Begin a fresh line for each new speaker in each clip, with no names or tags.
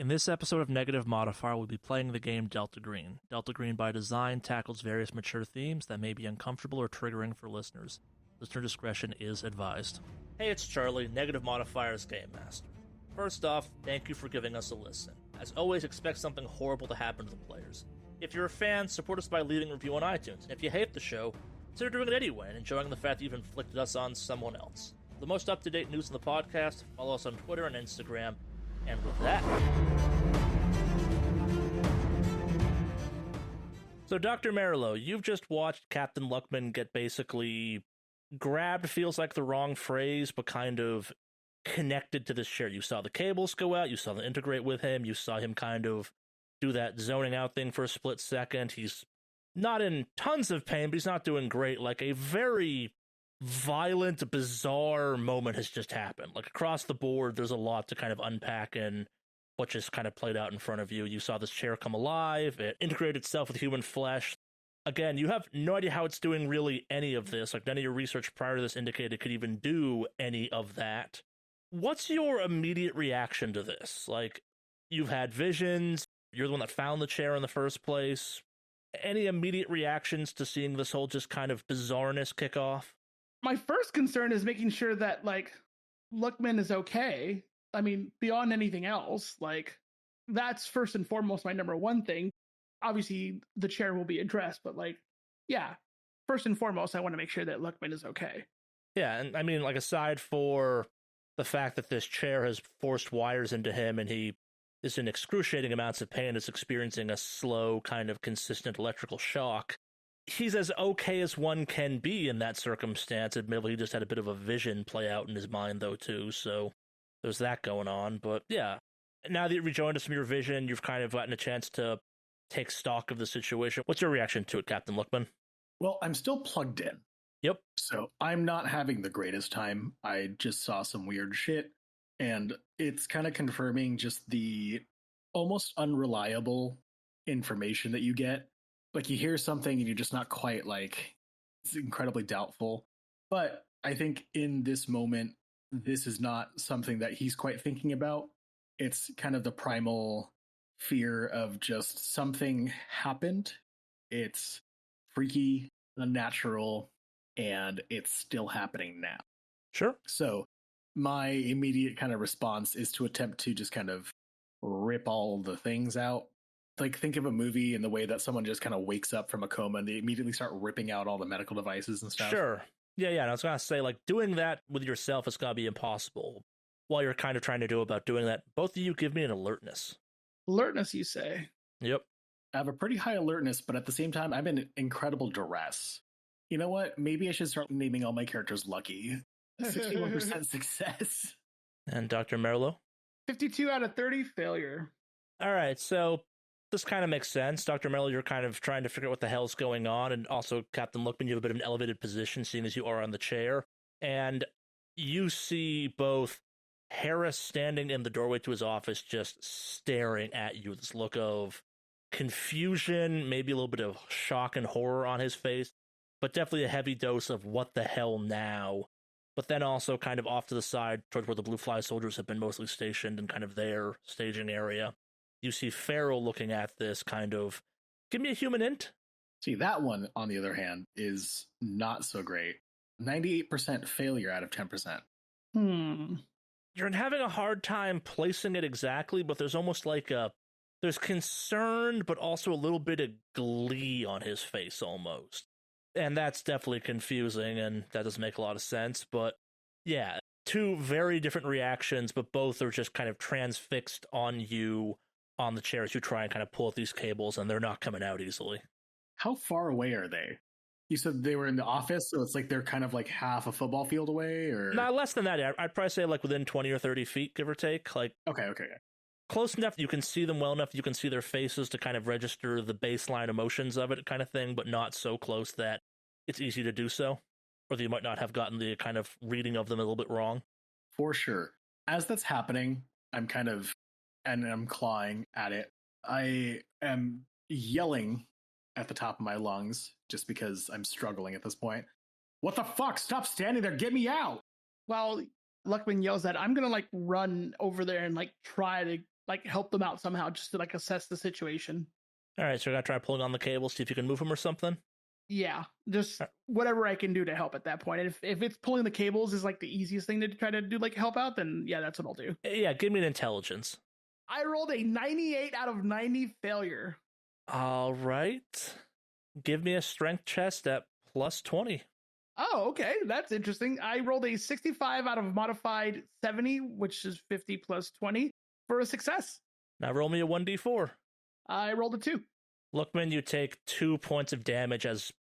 In this episode of Negative Modifier, we'll be playing the game Delta Green. Delta Green, by design, tackles various mature themes that may be uncomfortable or triggering for listeners. Listener discretion is advised. Hey, it's Charlie, Negative Modifier's Game Master. First off, thank you for giving us a listen. As always, expect something horrible to happen to the players. If you're a fan, support us by leaving a review on iTunes. And if you hate the show, consider doing it anyway and enjoying the fact that you've inflicted us on someone else. For the most up-to-date news in the podcast, follow us on Twitter and Instagram. And with that... So, Dr. Merlo, you've just watched Captain Luckman get basically grabbed, feels like the wrong phrase, but kind of connected to this chair. You saw the cables go out, you saw them integrate with him, you saw him kind of do that zoning out thing for a split second. He's not in tons of pain, but he's not doing great. Like, a very violent, bizarre moment has just happened. Like, across the board, there's a lot to kind of unpack in what just kind of played out in front of you. You saw this chair come alive, it integrated itself with human flesh. Again, you have no idea how it's doing really any of this. Like, none of your research prior to this indicated it could even do any of that. What's your immediate reaction to this? Like, you've had visions, you're the one that found the chair in the first place. Any immediate reactions to seeing this whole just kind of bizarreness kick off?
My first concern is making sure that, like, Luckman is okay. I mean, beyond anything else, like, that's first and foremost my number one thing. Obviously, the chair will be addressed, but, like, yeah, first and foremost, I want to make sure that Luckman is okay.
Yeah, and I mean, like, aside for the fact that this chair has forced wires into him and he is in excruciating amounts of pain, is experiencing a slow, kind of consistent electrical shock, he's as okay as one can be in that circumstance. Admittedly, he just had a bit of a vision play out in his mind, though, too, so there's that going on. But yeah, now that you've rejoined us from your vision, you've kind of gotten a chance to take stock of the situation. What's your reaction to it, Captain Luckman?
Well, I'm still plugged in.
Yep.
So I'm not having the greatest time. I just saw some weird shit, and it's kind of confirming just the almost unreliable information that you get. Like, you hear something and you're just not quite, like, it's incredibly doubtful. But I think in this moment, this is not something that he's quite thinking about. It's kind of the primal fear of just something happened. It's freaky, unnatural, and it's still happening now.
Sure.
So my immediate kind of response is to attempt to just kind of rip all the things out. Like, think of a movie in the way that someone just kind of wakes up from a coma and they immediately start ripping out all the medical devices and stuff.
Sure. Yeah, and I was going to say, like, doing that with yourself is going to be impossible. While you're kind of trying to do about doing that, both of you give me an alertness.
Alertness, you say?
Yep.
I have a pretty high alertness, but at the same time, I'm in incredible duress. You know what? Maybe I should start naming all my characters Lucky. 61% success.
And Dr. Merlo?
52 out of 30 failure.
All right, so this kind of makes sense. Dr. Merlo, you're kind of trying to figure out what the hell's going on, and also, Captain Luckman, you have a bit of an elevated position, seeing as you are on the chair, and you see both Harris standing in the doorway to his office, just staring at you, this look of confusion, maybe a little bit of shock and horror on his face, but definitely a heavy dose of what the hell now. But then also kind of off to the side, towards where the Blue Fly soldiers have been mostly stationed in kind of their staging area, you see Farrell looking at this kind of, give me a human int.
See, that one, on the other hand, is not so great. 98% failure out of 10%.
You're having a hard time placing it exactly, but there's almost like there's concern, but also a little bit of glee on his face almost. And that's definitely confusing, and that doesn't make a lot of sense. But yeah, two very different reactions, but both are just kind of transfixed on you on the chair as you try and kind of pull at these cables, and they're not coming out easily.
How far away are they? You said they were in the office, so it's like they're kind of like half a football field away, or?
No, less than that. I'd probably say like within 20 or 30 feet, give or take. Like,
Okay.
close enough you can see them well enough you can see their faces to kind of register the baseline emotions of it kind of thing, but not so close that it's easy to do so, or that you might not have gotten the kind of reading of them a little bit wrong.
For sure. As that's happening, I'm clawing at it. I am yelling at the top of my lungs just because I'm struggling at this point. What the fuck? Stop standing there. Get me out.
Well, Luckman yells that I'm going to, like, run over there and, like, try to, like help them out somehow, just to like assess the situation.
All right, so you're gonna try pulling on the cable, see if you can move them or something.
Yeah, just whatever I can do to help at that point. And if it's pulling the cables is like the easiest thing to try to do, like help out, then yeah, that's what I'll do.
Yeah, give me an intelligence.
I rolled a 98 out of 90 failure.
All right. Give me a strength chest at plus 20.
Oh, okay. That's interesting. I rolled a 65 out of modified 70, which is 50 plus 20 for a success.
Now roll me a 1d4.
I rolled a 2.
Lookman, you take 2 points of damage as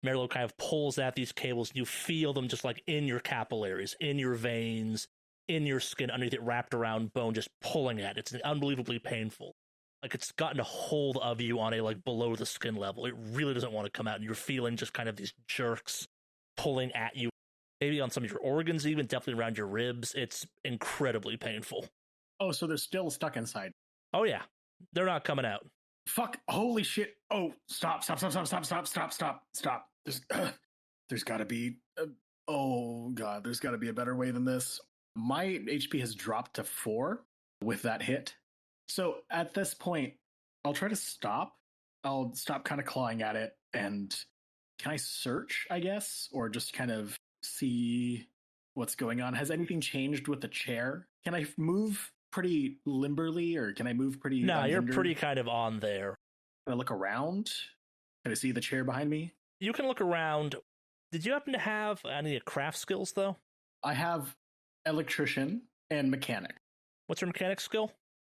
Merlo kind of pulls at these cables. And you feel them just like in your capillaries, in your veins, in your skin, underneath it, wrapped around bone, just pulling at it. It's unbelievably painful. Like it's gotten a hold of you on a like below the skin level. It really doesn't want to come out, and you're feeling just kind of these jerks pulling at you, maybe on some of your organs, even definitely around your ribs. It's incredibly painful.
Oh, so they're still stuck inside.
Oh yeah, they're not coming out.
Fuck! Holy shit! Oh, stop! There's got to be. Oh god, there's got to be a better way than this. My HP has dropped to 4 with that hit. So at this point, I'll try to stop. I'll stop kind of clawing at it, and can I search, I guess, or just kind of see what's going on? Has anything changed with the chair? Can I move pretty limberly, or can I move pretty?
No, you're
unhindered?
pretty kind of on there.
Can I look around? Can I see the chair behind me?
You can look around. Did you happen to have any craft skills, though?
I have electrician and mechanic.
What's your mechanic skill?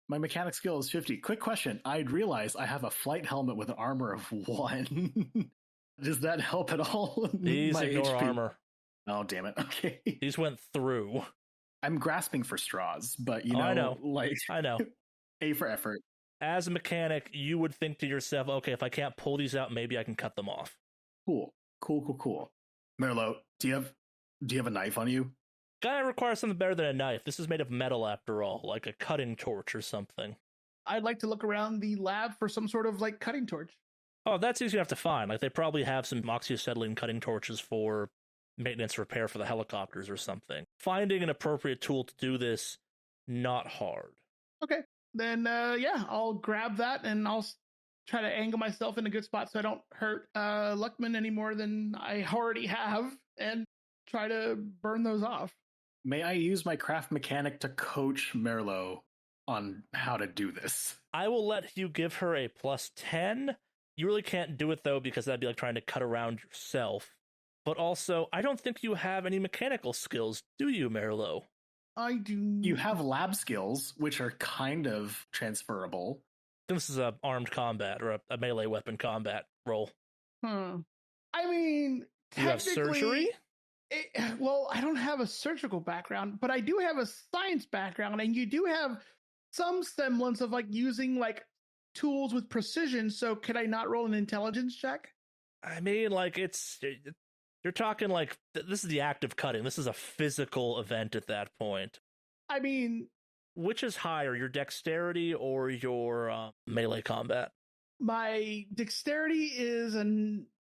My mechanic skill is 50. Quick question. I'd realize I have a flight helmet with an armor of 1. Does that help at all?
These
My
ignore
HP?
armor.
Oh, damn it. Okay.
These went through.
I'm grasping for straws, but you
Oh,
know,
I know.
like
I know.
A for effort.
As a mechanic, you would think to yourself, okay, if I can't pull these out, maybe I can cut them off.
Cool. Merlo, do you have a knife on you?
Gotta require something better than a knife. This is made of metal after all, like a cutting torch or something.
I'd like to look around the lab for some sort of like cutting torch.
Oh, that's easy enough to find. Like they probably have some oxyacetylene cutting torches for maintenance repair for the helicopters or something. Finding an appropriate tool to do this, not hard.
Okay. Then yeah, I'll grab that and I'll try to angle myself in a good spot so I don't hurt Luckman any more than I already have, and try to burn those off.
May I use my craft mechanic to coach Merlo on how to do this?
I will let you give her a plus 10. You really can't do it, though, because that'd be like trying to cut around yourself. But also, I don't think you have any mechanical skills, do you, Merlo?
I do.
You have lab skills, which are kind of transferable.
This is a armed combat or a melee weapon combat roll.
I mean,
You have surgery?
Well, I don't have a surgical background, but I do have a science background, and you do have some semblance of like using like tools with precision. So could I not roll an intelligence check?
I mean, like, you're talking like, this is the act of cutting. This is a physical event at that point.
I mean,
which is higher, your dexterity or your melee combat?
My dexterity is a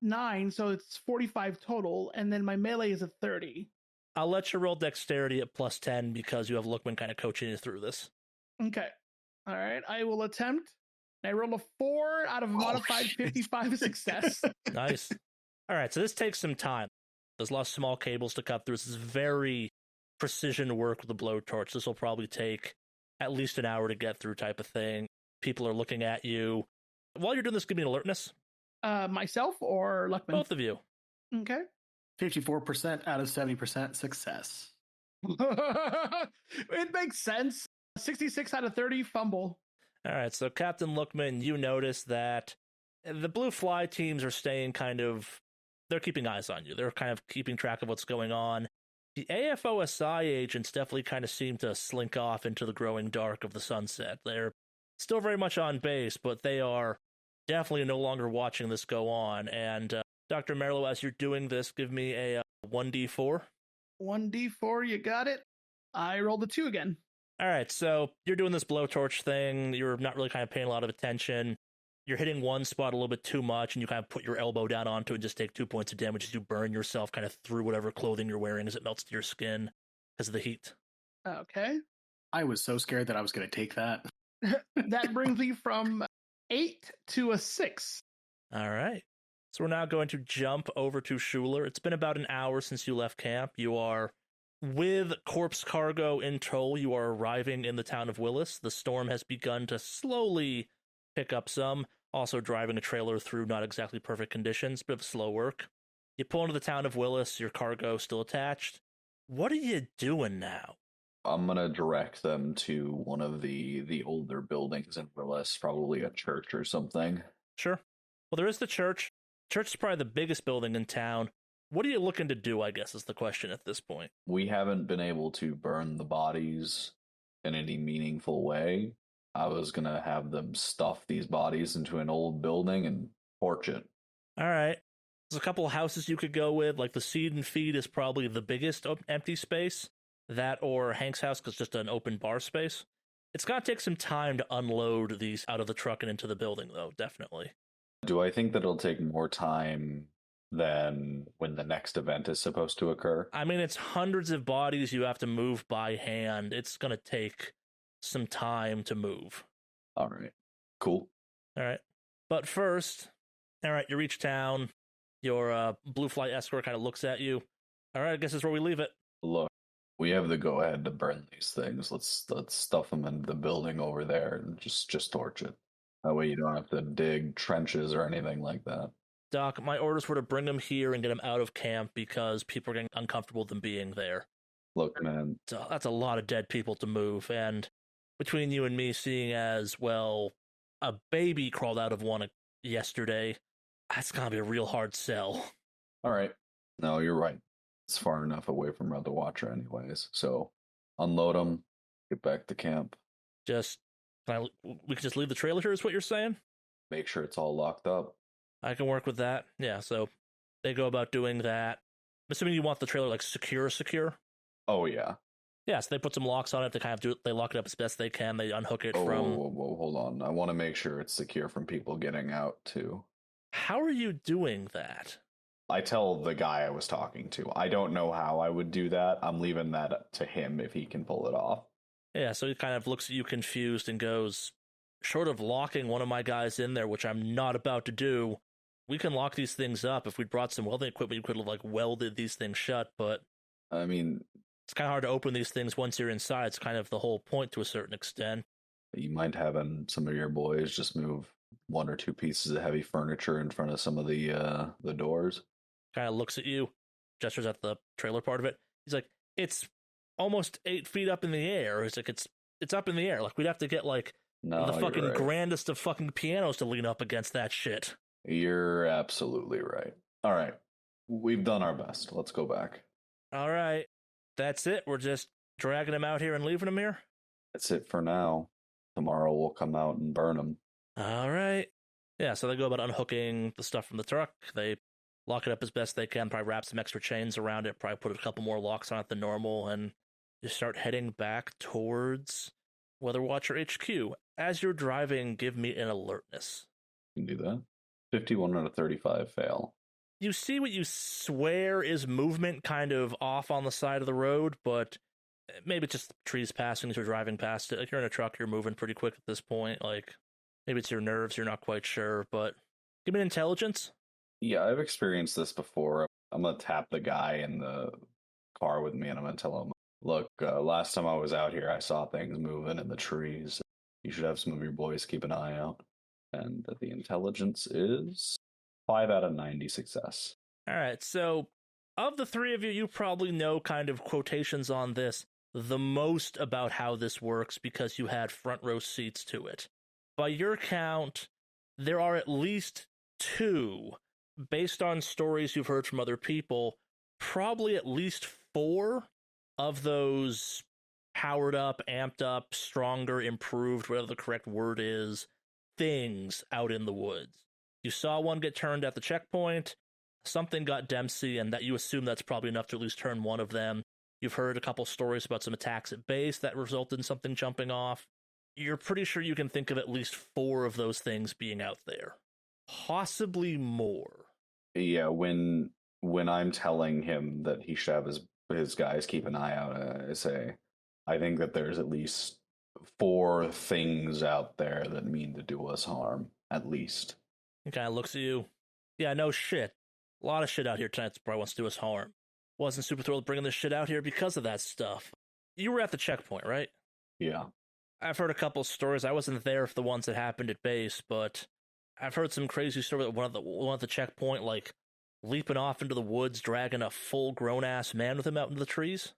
9, so it's 45 total, and then my melee is a 30.
I'll let you roll dexterity at plus 10 because you have Lookman kind of coaching you through this.
Okay. All right, I will attempt. I rolled a 4 out of a modified 55 success.
Nice. All right, so this takes some time. There's a lot of small cables to cut through. This is very precision work with the blowtorch. This will probably take at least an hour to get through type of thing. People are looking at you. While you're doing this, give me an alertness.
Myself or Luckman?
Both of you.
Okay.
54% out of 70% success.
It makes sense. 66 out of 30 fumble.
All right, so Captain Lookman, you notice that the Blue Fly teams are staying they're keeping eyes on you. They're kind of keeping track of what's going on. The AFOSI agents definitely kind of seem to slink off into the growing dark of the sunset. They're still very much on base, but they are definitely no longer watching this go on. And Dr. Merlo, as you're doing this, give me a 1d4.
1d4, you got it. I rolled a 2 again.
All right, so you're doing this blowtorch thing. You're not really kind of paying a lot of attention. You're hitting one spot a little bit too much, and you kind of put your elbow down onto it and just take 2 points of damage as you burn yourself kind of through whatever clothing you're wearing as it melts to your skin because of the heat.
Okay.
I was so scared that I was going to take that.
That brings me from 8 to a 6.
All right. So we're now going to jump over to Schuler. It's been about an hour since you left camp. You are with corpse cargo in tow. You are arriving in the town of Willis. The storm has begun to slowly pick up some. Also driving a trailer through not exactly perfect conditions, bit of slow work. You pull into the town of Willis, your cargo still attached. What are you doing now?
I'm gonna direct them to one of the older buildings in Willis, probably a church or something.
Sure. Well, there is the church. Church is probably the biggest building in town. What are you looking to do, I guess, is the question at this point.
We haven't been able to burn the bodies in any meaningful way. I was gonna have them stuff these bodies into an old building and torch it.
All right. There's a couple of houses you could go with. Like the Seed and Feed is probably the biggest empty space. That or Hank's house, because it's just an open bar space. It's going to take some time to unload these out of the truck and into the building, though, definitely.
Do I think that it'll take more time than when the next event is supposed to occur?
I mean, it's hundreds of bodies you have to move by hand. It's going to take some time to move.
All right. Cool.
All right. But first, all right, you reach town. Your blue flight escort kind of looks at you. All right, I guess that's where we leave it.
Look, we have the go ahead to burn these things. Let's stuff them into the building over there and just torch it. That way you don't have to dig trenches or anything like that.
Doc, my orders were to bring them here and get them out of camp because people are getting uncomfortable with them being there.
Look, man.
So that's a lot of dead people to move, and between you and me, seeing as, well, a baby crawled out of one yesterday, that's gonna be a real hard sell.
All right. No, you're right. It's far enough away from Red the Watcher anyways. So unload them, get back to camp.
We can just leave the trailer here is what you're saying?
Make sure it's all locked up.
I can work with that. Yeah, so they go about doing that. I'm assuming you want the trailer, like, secure?
Oh, yeah.
Yeah, so they put some locks on it. They kind of do it. They lock it up as best they can. They unhook it
Whoa,
from...
whoa, hold on. I want to make sure it's secure from people getting out, too.
How are you doing that?
I tell the guy I was talking to. I don't know how I would do that. I'm leaving that to him if he can pull it off.
Yeah, so he kind of looks at you confused and goes, short of locking one of my guys in there, which I'm not about to do, we can lock these things up. If we brought some welding equipment, you could have, like, welded these things shut, but...
I mean...
It's kind of hard to open these things once you're inside. It's kind of the whole point to a certain extent.
You mind having some of your boys just move one or two pieces of heavy furniture in front of some of the doors?
Kind of looks at you, gestures at the trailer part of it. He's like, it's almost 8 feet up in the air. He's like, it's up in the air. Like, we'd have to get, like, the fucking grandest of fucking pianos to lean up against that shit.
You're absolutely right. All right. We've done our best. Let's go back.
All right. That's it. We're just dragging him out here and leaving him here?
That's it for now. Tomorrow we'll come out and burn them.
All right. Yeah, so they go about unhooking the stuff from the truck. They lock it up as best they can, probably wrap some extra chains around it, probably put a couple more locks on it than normal, and you start heading back towards Weather Watcher HQ. As you're driving, give me an alertness.
You can do that. 51 out of 35 fail.
You see what you swear is movement kind of off on the side of the road, but maybe it's just trees passing as you're driving past it. Like, you're in a truck, you're moving pretty quick at this point. Like, maybe it's your nerves, you're not quite sure, but give me an intelligence.
Yeah, I've experienced this before. I'm going to tap the guy in the car with me and I'm going to tell him, look, last time I was out here, I saw things moving in the trees. You should have some of your boys keep an eye out. And the intelligence is 5 out of 90 success.
All right, so of the three of you, you probably know kind of quotations on this the most about how this works because you had front row seats to it. By your count, there are at least 2, based on stories you've heard from other people, probably at least 4 of those powered up, amped up, stronger, improved, whatever the correct word is, things out in the woods. You saw one get turned at the checkpoint, something got Dempsey, and that you assume that's probably enough to at least turn one of them. You've heard a couple stories about some attacks at base that resulted in something jumping off. You're pretty sure you can think of at least 4 of those things being out there. Possibly more.
Yeah, when I'm telling him that he should have his guys keep an eye out, I say, I think that there's at least 4 things out there that mean to do us harm, at least.
He kind of looks at you. Yeah, no shit. A lot of shit out here tonight that probably wants to do us harm. Wasn't super thrilled bringing this shit out here because of that stuff. You were at the checkpoint, right?
Yeah.
I've heard a couple stories. I wasn't there for the ones that happened at base, but I've heard some crazy story that one at the checkpoint, like leaping off into the woods, dragging a full-grown ass man with him out into the trees.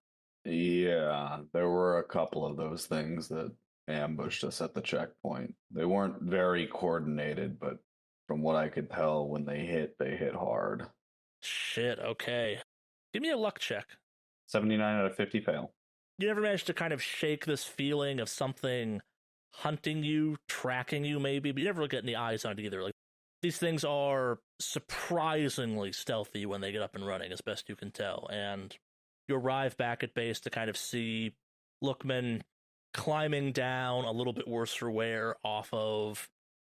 Yeah, there were a couple of those things that ambushed us at the checkpoint. They weren't very coordinated, but from what I could tell, when they hit hard.
Shit, okay. Give me a luck check.
79 out of 50 fail.
You never managed to kind of shake this feeling of something hunting you, tracking you maybe, but you never get any eyes on it either. Like, these things are surprisingly stealthy when they get up and running, as best you can tell, and you arrive back at base to kind of see Lookman climbing down, a little bit worse for wear, off of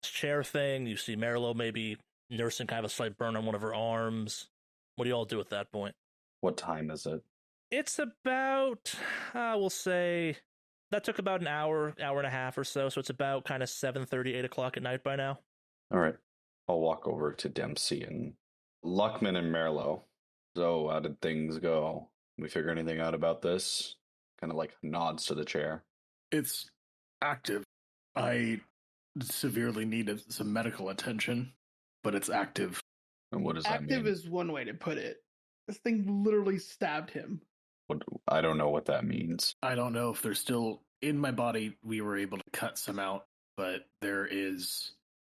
this chair thing. You see Marillo maybe nursing kind of a slight burn on one of her arms. What do you all do at that point?
What time is it?
It's about, we'll say, that took about an hour and a half or so, so it's about kind of 7:30, 8 o'clock at night by now.
All right. I'll walk over to Dempsey and Luckman and Merlo. So, how did things go? We figure anything out about this? Kind of like nods to the chair.
It's active. I severely needed some medical attention, but it's active.
And what does that mean?
Active is one way to put it. This thing literally stabbed him.
I don't know what that means.
I don't know if they're still in my body. We were able to cut some out, but there is,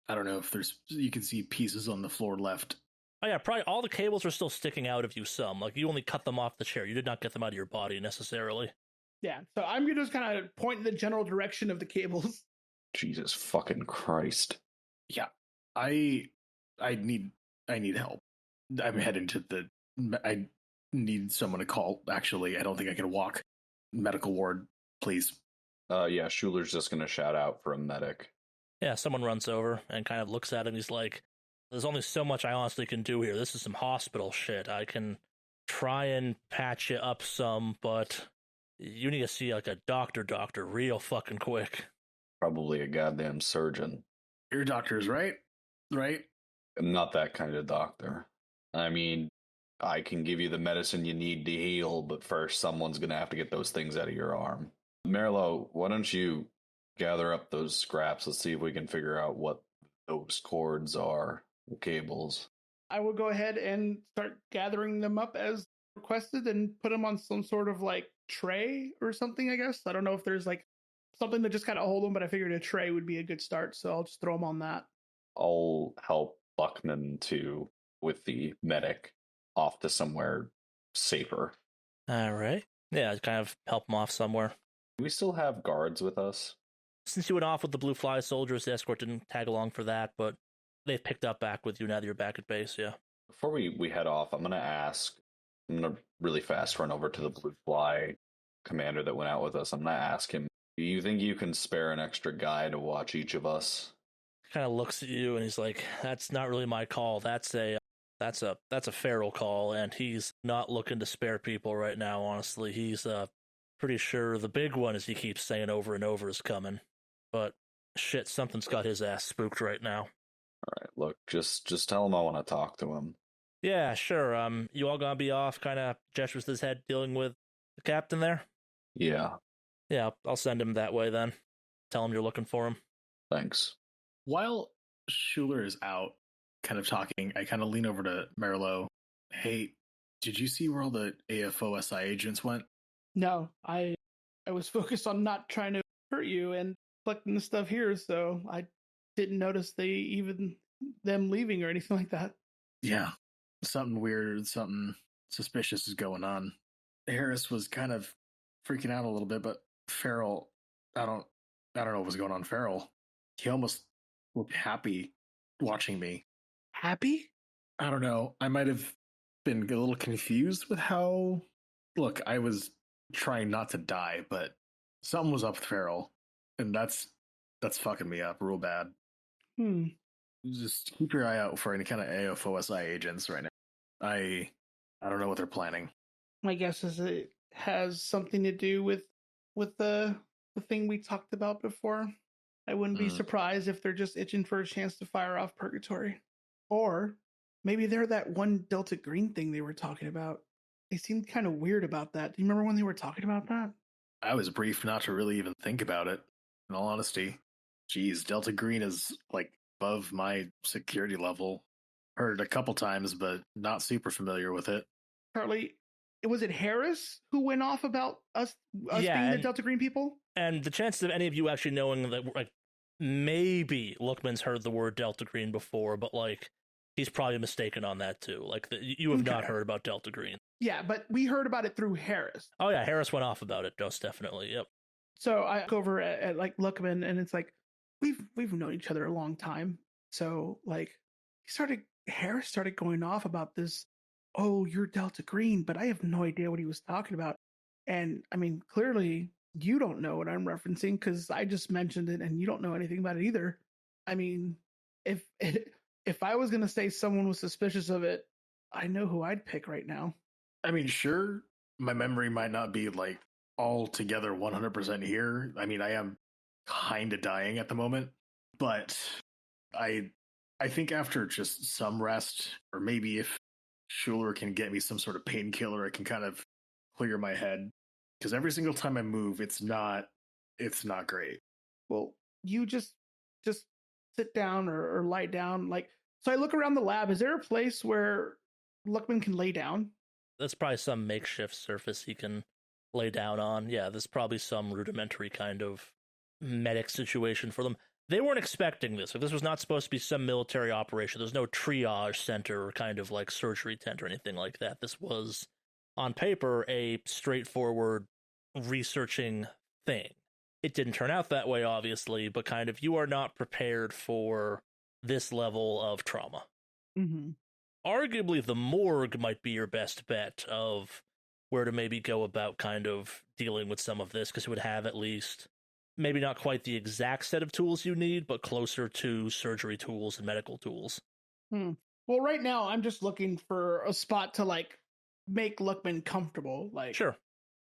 I don't know if there's, you can see pieces on the floor left.
Oh yeah, probably all the cables are still sticking out of you some. Like, you only cut them off the chair. You did not get them out of your body, necessarily.
Yeah, so I'm going to just kind of point in the general direction of the cables.
Jesus fucking Christ.
Yeah, I need help. I'm heading to I need someone to call, actually. I don't think I can walk. Medical ward, please.
Yeah, Schuler's just gonna shout out for a medic.
Yeah, someone runs over and kind of looks at him. He's like, there's only so much I honestly can do here. This is some hospital shit. I can try and patch you up some, but you need to see like a doctor real fucking quick.
Probably a goddamn surgeon.
Your doctor's right? Right?
I'm not that kind of doctor. I mean, I can give you the medicine you need to heal, but first someone's gonna have to get those things out of your arm. Merlo, why don't you gather up those scraps? Let's see if we can figure out what those cords are, the cables.
I will go ahead and start gathering them up as requested and put them on some sort of like tray or something, I guess. I don't know if there's like something to just kind of hold them, but I figured a tray would be a good start, so I'll just throw them on that.
I'll help Buckman with the medic off to somewhere safer.
All right. Yeah, kind of help him off somewhere.
Do we still have guards with us?
Since you went off with the Blue Fly soldiers, the escort didn't tag along for that, but they've picked up back with you now that you're back at base, yeah.
Before we head off, I'm going to really fast run over to the Blue Fly commander that went out with us. I'm going to ask him, do you think you can spare an extra guy to watch each of us?
Kind of looks at you and he's like, that's not really my call. That's a feral call, and he's not looking to spare people right now, honestly. He's pretty sure the big one, as he keeps saying over and over, is coming. But shit, something's got his ass spooked right now.
All right, look, just tell him I want to talk to him.
Yeah, sure. You all gonna be off, kind of gestures his head, dealing with the captain there?
Yeah.
Yeah, I'll send him that way then. Tell him you're looking for him.
Thanks.
While Schuler is out, kind of talking, I kind of lean over to Merlo. Hey, did you see where all the AFOSI agents went?
No, I was focused on not trying to hurt you and collecting the stuff here, so I didn't notice them leaving or anything like that.
Yeah, something weird, something suspicious is going on. Harris was kind of freaking out a little bit, but Farrell, I don't know what was going on. Farrell, he almost looked happy watching me.
Happy?
I don't know. I might have been a little confused with how. Look, I was trying not to die, but something was up with Farrell, and that's fucking me up real bad. Just keep your eye out for any kind of AFOSI agents right now. I don't know what they're planning.
My guess is it has something to do with the the thing we talked about before. I wouldn't be surprised if they're just itching for a chance to fire off Purgatory. Or maybe they're that one Delta Green thing they were talking about. They seemed kind of weird about that. Do you remember when they were talking about that?
I was briefed not to really even think about it, in all honesty. Geez, Delta Green is like above my security level. Heard it a couple times, but not super familiar with it.
Charlie, was it Harris who went off about us
Yeah,
being the Delta Green people?
And the chances of any of you actually knowing that, like, maybe Lookman's heard the word Delta Green before, but, like, he's probably mistaken on that, too. Like, you have not heard about Delta Green.
Yeah, but we heard about it through Harris.
Oh, yeah, Harris went off about it, most definitely, yep.
So I go over at like, Lookman, and it's like, we've known each other a long time. So, like, Harris started going off about this, oh, you're Delta Green, but I have no idea what he was talking about. And, I mean, clearly, you don't know what I'm referencing because I just mentioned it and you don't know anything about it either. I mean, if I was going to say someone was suspicious of it, I know who I'd pick right now.
I mean, sure, my memory might not be like altogether 100% here. I mean, I am kind of dying at the moment, but I think after just some rest, or maybe if Schuler can get me some sort of painkiller, I can kind of clear my head. Because every single time I move, it's not great.
Well, you just sit down or lie down. Like, so I look around the lab. Is there a place where Luckman can lay down?
That's probably some makeshift surface he can lay down on. Yeah, there's probably some rudimentary kind of medic situation for them. They weren't expecting this. Like, this was not supposed to be some military operation. There's no triage center or kind of like surgery tent or anything like that. This was, on paper, a straightforward researching thing. It didn't turn out that way, obviously, but kind of you are not prepared for this level of trauma.
Mm-hmm.
Arguably, the morgue might be your best bet of where to maybe go about kind of dealing with some of this, because it would have at least maybe not quite the exact set of tools you need, but closer to surgery tools and medical tools.
Well, right now, I'm just looking for a spot to, like, make Luckman comfortable. Like,
Sure.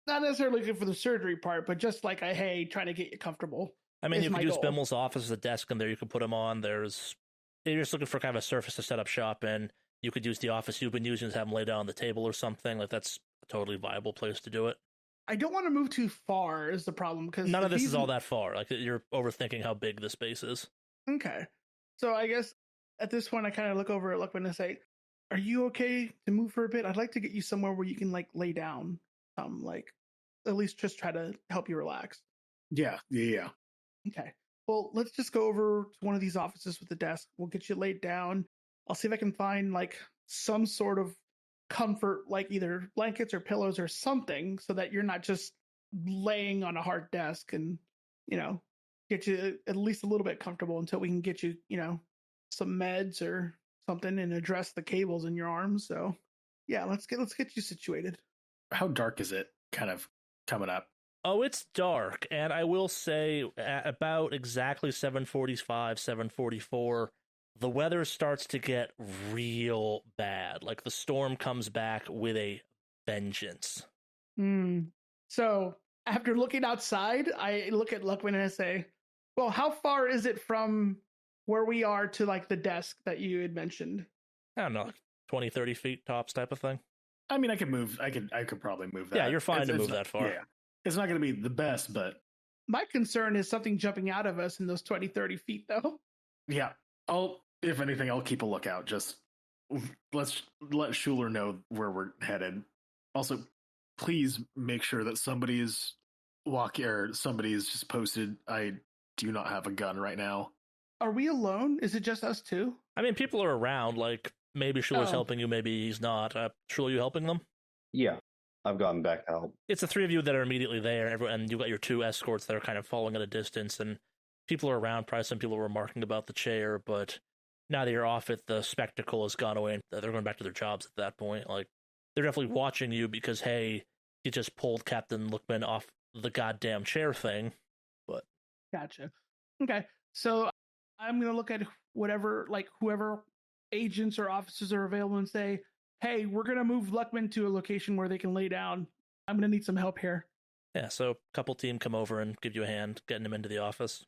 Not necessarily looking for the surgery part, but just like trying to get you comfortable.
I mean, you could use Bimmel's office as a desk in there. You could put him on. You're just looking for kind of a surface to set up shop in. You could use the office you've been using to have him lay down on the table or something. Like, that's a totally viable place to do it.
I don't want to move too far is the problem, because
none of this is all that far. Like, you're overthinking how big the space is.
Okay. So I guess at this point, I kind of look over at Luckman and say, are you okay to move for a bit? I'd like to get you somewhere where you can, like, lay down. Like, at least just try to help you relax.
Yeah.
Okay. Well, let's just go over to one of these offices with the desk. We'll get you laid down. I'll see if I can find, like, some sort of comfort, like either blankets or pillows or something, so that you're not just laying on a hard desk, and, get you at least a little bit comfortable until we can get you, some meds or something and address the cables in your arms. So yeah, let's get you situated.
How dark is it kind of coming up?
Oh, it's dark, and I will say at about exactly 7:45, 7:44, the weather starts to get real bad. Like, the storm comes back with a vengeance.
So after looking outside, I look at Luckman and I say, well, how far is it from where we are to, like, the desk that you had mentioned?
I don't know, like 20, 30 feet tops type of thing.
I mean, I could move. I could probably move that.
Yeah, you're fine to move that far.
Yeah. It's not going to be the best, but...
My concern is something jumping out of us in those 20, 30 feet, though.
Yeah. If anything, I'll keep a lookout. Just let's let Schuler know where we're headed. Also, please make sure that somebody's just posted, I do not have a gun right now.
Are we alone? Is it just us two?
I mean, people are around. Like, maybe Schuler's helping you, maybe he's not. Schuler, you helping them?
Yeah, I've gotten back to help.
It's the three of you that are immediately there, and you've got your two escorts that are kind of following at a distance, and people are around. Probably some people were remarking about the chair, but now that you're off it, the spectacle has gone away, and they're going back to their jobs at that point. Like, they're definitely watching you because, hey, you just pulled Captain Lookman off the goddamn chair thing. But
Gotcha. Okay, so I'm going to look at whoever agents or officers are available and say, hey, we're going to move Luckman to a location where they can lay down. I'm going to need some help here.
Yeah, so a couple team come over and give you a hand getting him into the office.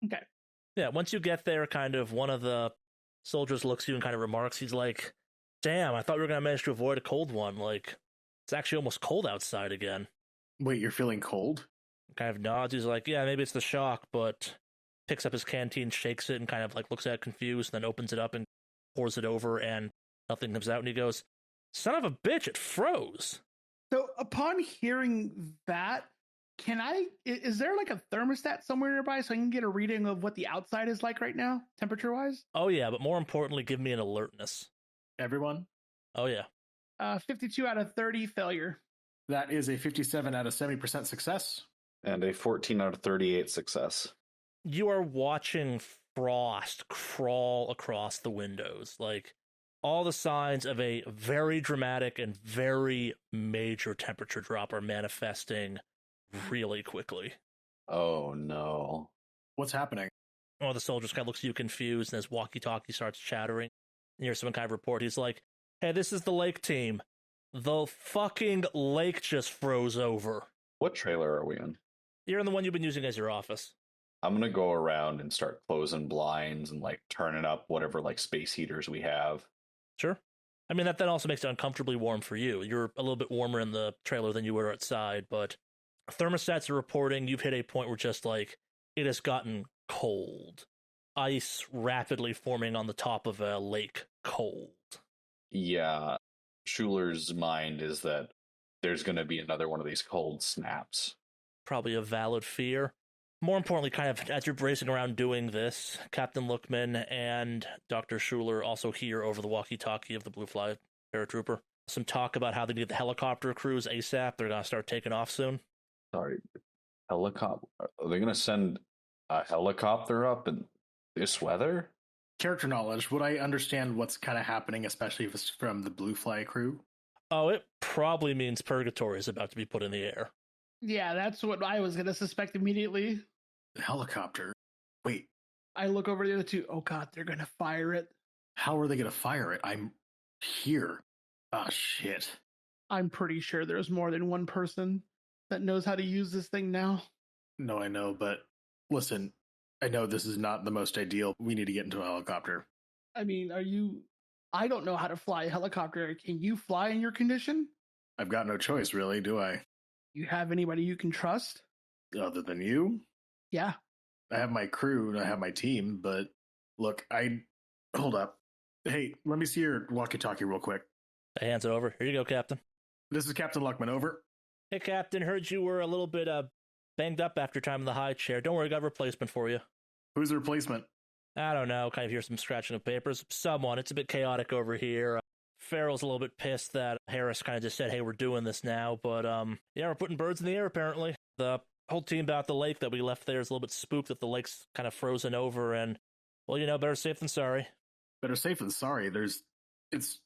Okay.
Yeah, once you get there, kind of one of the soldiers looks at you and kind of remarks, he's like, damn, I thought we were going to manage to avoid a cold one. Like, it's actually almost cold outside again.
Wait, you're feeling cold?
Kind of nods. He's like, yeah, maybe it's the shock, but picks up his canteen, shakes it, and kind of like looks at it confused, and then opens it up and pours it over, and nothing comes out. And he goes, son of a bitch, it froze.
So upon hearing that, is there like a thermostat somewhere nearby so I can get a reading of what the outside is like right now, temperature wise?
Oh, yeah, but more importantly, give me an alertness.
Everyone?
Oh, yeah.
52 out of 30 failure.
That is a 57 out of 70% success.
And a 14 out of 38 success.
You are watching frost crawl across the windows. Like, all the signs of a very dramatic and very major temperature drop are manifesting really quickly.
Oh, no.
What's happening?
One of the soldiers kind of looks at you confused, and his walkie-talkie starts chattering. And you hear someone kind of report. He's like, hey, this is the lake team. The fucking lake just froze over.
What trailer are we in?
You're in the one you've been using as your office.
I'm going to go around and start closing blinds and like turning up whatever like space heaters we have.
Sure. I mean, that also makes it uncomfortably warm for you. You're a little bit warmer in the trailer than you were outside, but thermostats are reporting you've hit a point where just like it has gotten cold. Ice rapidly forming on the top of a lake cold.
Yeah. Schuler's mind is that there's going to be another one of these cold snaps.
Probably a valid fear. More importantly, kind of as you're bracing around doing this, Captain Lookman and Dr. Schuler also hear over the walkie-talkie of the Blue Fly paratrooper some talk about how they need the helicopter crews ASAP. They're going to start taking off soon.
Sorry, helicopter? Are they going to send a helicopter up in this weather?
Character knowledge. Would I understand what's kind of happening, especially if it's from the Blue Fly crew?
Oh, it probably means Purgatory is about to be put in the air.
Yeah, that's what I was going to suspect immediately.
The helicopter? Wait,
I look over the other two. Oh, God, they're going to fire it.
how are they going to fire it? I'm here. Ah, shit.
I'm pretty sure there's more than one person that knows how to use this thing now.
No, I know, but listen, I know this is not the most ideal. We need to get into a helicopter.
I mean, I don't know how to fly a helicopter. Can you fly in your condition?
I've got no choice, really, do I?
You have anybody you can trust?
Other than you?
Yeah.
I have my crew and I have my team, but look, hold up. Hey, let me see your walkie-talkie real quick.
He hands it over. Here you go, Captain.
This is Captain Luckman, over.
Hey, Captain, heard you were a little bit banged up after time in the high chair. Don't worry, got a replacement for you.
Who's the replacement?
I don't know, kind of hear some scratching of papers. Someone, it's a bit chaotic over here. Farrell's a little bit pissed that Harris kind of just said, hey, we're doing this now. But, yeah, we're putting birds in the air, apparently. The whole team about the lake that we left there is a little bit spooked that the lake's kind of frozen over. And, well, better safe than sorry.
Better safe than sorry. It's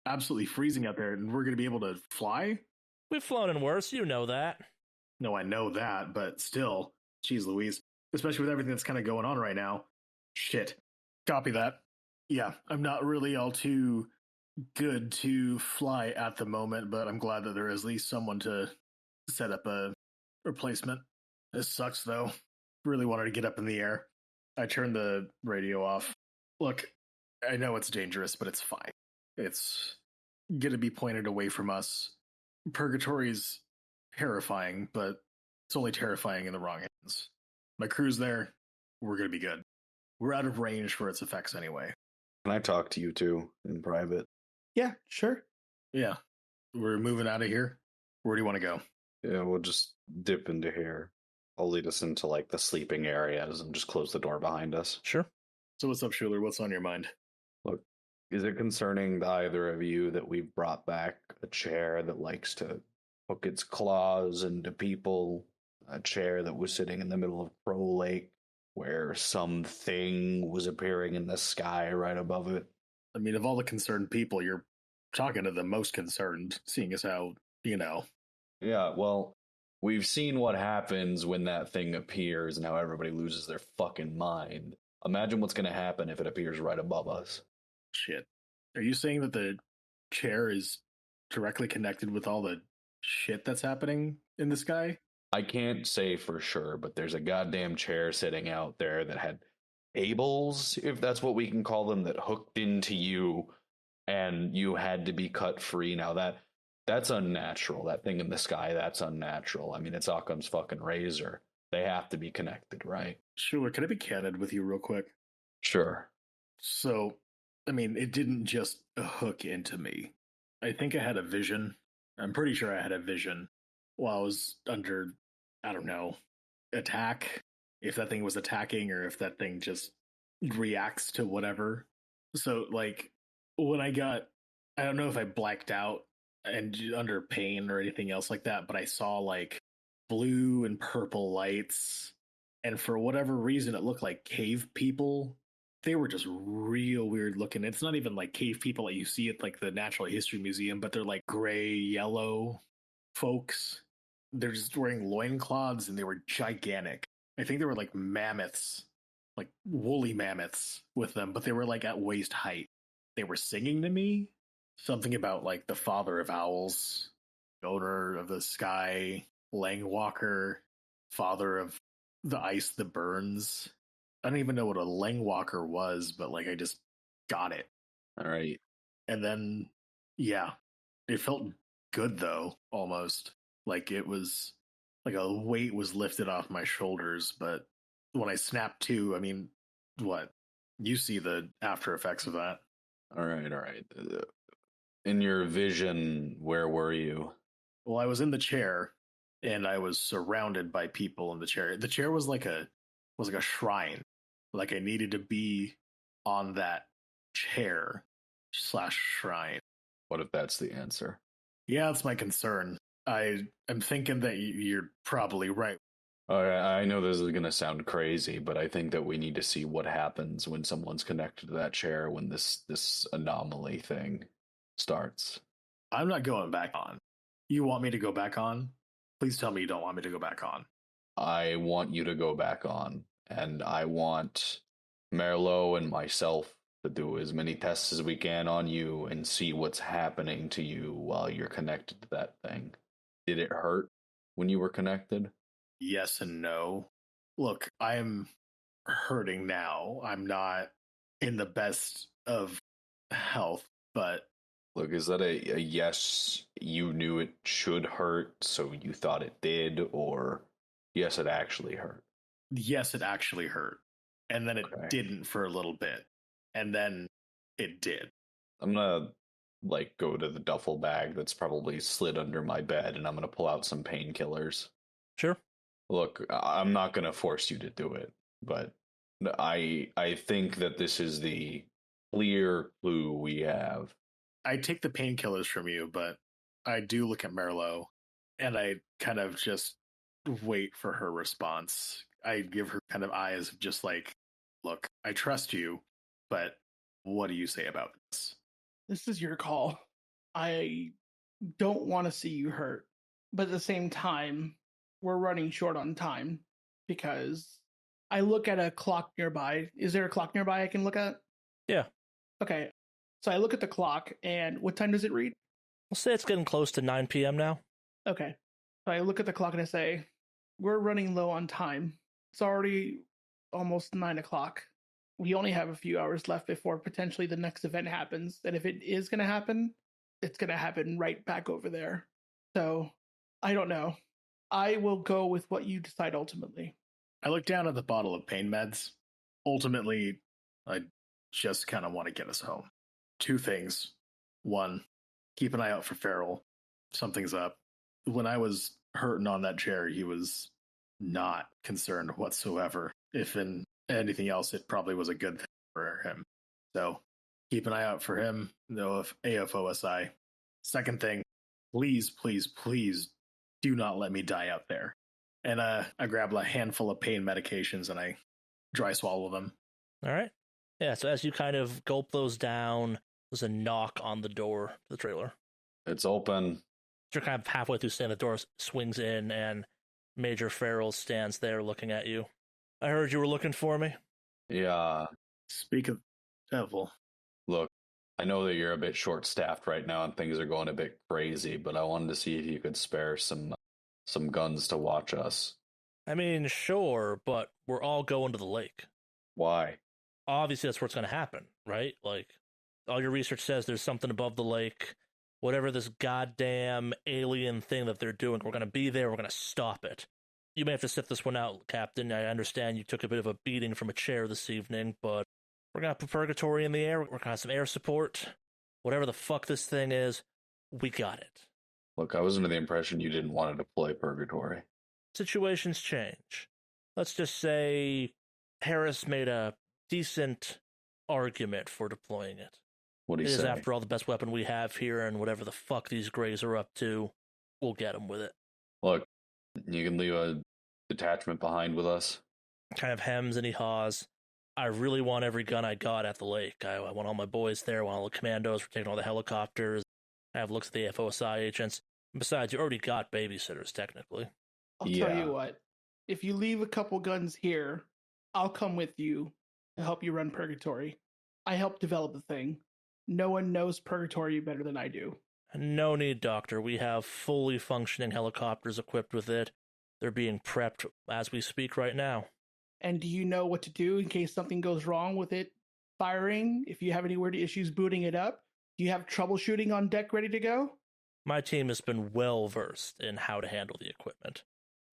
absolutely freezing out there, and we're going to be able to fly?
We've flown in worse, you know that.
No, I know that, but still, geez Louise. Especially with everything that's kind of going on right now. Shit. Copy that. Yeah, I'm not really all too good to fly at the moment, but I'm glad that there is at least someone to set up a replacement. This sucks, though. Really wanted to get up in the air. I turned the radio off. Look, I know it's dangerous, but it's fine. It's going to be pointed away from us. Purgatory's terrifying, but it's only terrifying in the wrong hands. My crew's there. We're going to be good. We're out of range for its effects anyway.
Can I talk to you two in private?
Yeah, sure.
Yeah. We're moving out of here. Where do you want to go?
Yeah, we'll just dip into here. I'll lead us into like the sleeping areas and just close the door behind us.
Sure.
So what's up, Schuler? What's on your mind?
Look, is it concerning to either of you that we've brought back a chair that likes to hook its claws into people? A chair that was sitting in the middle of Crow Lake where something was appearing in the sky right above it?
I mean, of all the concerned people, you're talking to the most concerned, seeing as how,
Yeah, well, we've seen what happens when that thing appears and how everybody loses their fucking mind. Imagine what's going to happen if it appears right above us.
Shit. Are you saying that the chair is directly connected with all the shit that's happening in the sky?
I can't say for sure, but there's a goddamn chair sitting out there that had cables, if that's what we can call them, that hooked into you, and you had to be cut free. Now that's unnatural. That thing in the sky, that's unnatural. I mean, it's Occam's fucking razor. They have to be connected, right?
Sure, can I be candid with you real quick?
Sure.
So, I mean, it didn't just hook into me. I think I had a vision. I'm pretty sure I had a vision while I was under, I don't know, attack. If that thing was attacking or if that thing just reacts to whatever. So, like, when I don't know if I blacked out and under pain or anything else like that, but I saw like blue and purple lights. And for whatever reason, it looked like cave people. They were just real weird looking. It's not even like cave people that you see at like the Natural History Museum, but they're like gray, yellow folks. They're just wearing loincloths and they were gigantic. I think they were like mammoths, like woolly mammoths with them, but they were like at waist height. They were singing to me something about like the father of owls, owner of the sky, Langwalker, father of the ice that burns. I don't even know what a Langwalker was, but like I just got it.
All right.
And then, yeah, it felt good though, almost. Like it was like a weight was lifted off my shoulders. But when I snapped to, I mean, what? You see the after effects of that.
All right. All right. In your vision, where were you?
Well, I was in the chair and I was surrounded by people in the chair. The chair was like a shrine. Like I needed to be on that chair / shrine.
What if that's the answer?
Yeah, that's my concern. I'm thinking that you're probably right.
All right, I know this is going to sound crazy, but I think that we need to see what happens when someone's connected to that chair when this anomaly thing starts.
I'm not going back on. You want me to go back on? Please tell me you don't want me to go back on.
I want you to go back on, and I want Merlot and myself to do as many tests as we can on you and see what's happening to you while you're connected to that thing. Did it hurt when you were connected?
Yes and no. Look, I'm hurting now. I'm not in the best of health, but
Look, is that a yes, you knew it should hurt, so you thought it did, or yes, it actually hurt?
yes, it actually hurt. And then it
Okay.
didn't for a little bit. And then it did.
I'm gonna like go to the duffel bag that's probably slid under my bed and I'm gonna pull out some painkillers.
Sure.
Look, I'm not gonna force you to do it, but I think that this is the clear clue we have.
I take the painkillers from you, but I do look at Merlot and I kind of just wait for her response. I give her kind of eyes of just like, look, I trust you, but what do you say about this?
This is your call. I don't want to see you hurt, but at the same time, we're running short on time because I look at a clock nearby. Is there a clock nearby I can look at?
Yeah.
Okay. So I look at the clock, and what time does it read?
We'll say it's getting close to 9 p.m. now.
Okay. So I look at the clock and I say, we're running low on time. It's already almost 9 o'clock. We only have a few hours left before potentially the next event happens. And if it is going to happen, it's going to happen right back over there. So I don't know. I will go with what you decide ultimately.
I look down at the bottle of pain meds. Ultimately, I just kind of want to get us home. Two things. One, keep an eye out for Farrell. Something's up. When I was hurting on that chair, he was not concerned whatsoever. If in anything else, it probably was a good thing for him. So keep an eye out for him, though, if AFOSI. Second thing, please, please, please do not let me die out there. And I grab a handful of pain medications and I dry swallow them.
All right. Yeah, so as you kind of gulp those down, there's a knock on the door to the trailer.
It's open.
You're kind of halfway through saying the door swings in, and Major Farrell stands there looking at you. I heard you were looking for me.
Yeah.
Speak of devil.
Look, I know that you're a bit short-staffed right now and things are going a bit crazy, but I wanted to see if you could spare some some guns to watch us.
I mean, sure, but we're all going to the lake.
Why?
Obviously, that's where it's going to happen, right? Like, all your research says there's something above the lake. Whatever this goddamn alien thing that they're doing, we're going to be there, we're going to stop it. You may have to sit this one out, Captain. I understand you took a bit of a beating from a chair this evening, but we're going to put purgatory in the air, we're going to have some air support. Whatever the fuck this thing is, we got it.
Look, I was under the impression you didn't want to deploy purgatory.
Situations change. Let's just say Harris made a decent argument for deploying it.
What do
It
you
is,
say?
after all, the best weapon we have here, and whatever the fuck these Greys are up to, we'll get them with it.
Look, you can leave a detachment behind with us.
Kind of hems and he haws. I really want every gun I got at the lake. I want all my boys there, I want all the commandos, we're taking all the helicopters. I have looks at the FOSI agents. Besides, you already got babysitters, technically.
I'll tell
Yeah.
you what. If you leave a couple guns here, I'll come with you to help you run Purgatory. I helped develop the thing. No one knows Purgatory better than I do.
No need, Doctor. We have fully functioning helicopters equipped with it. They're being prepped as we speak right now.
And do you know what to do in case something goes wrong with it firing? If you have any weird issues booting it up? Do you have troubleshooting on deck ready to go?
My team has been well versed in how to handle the equipment.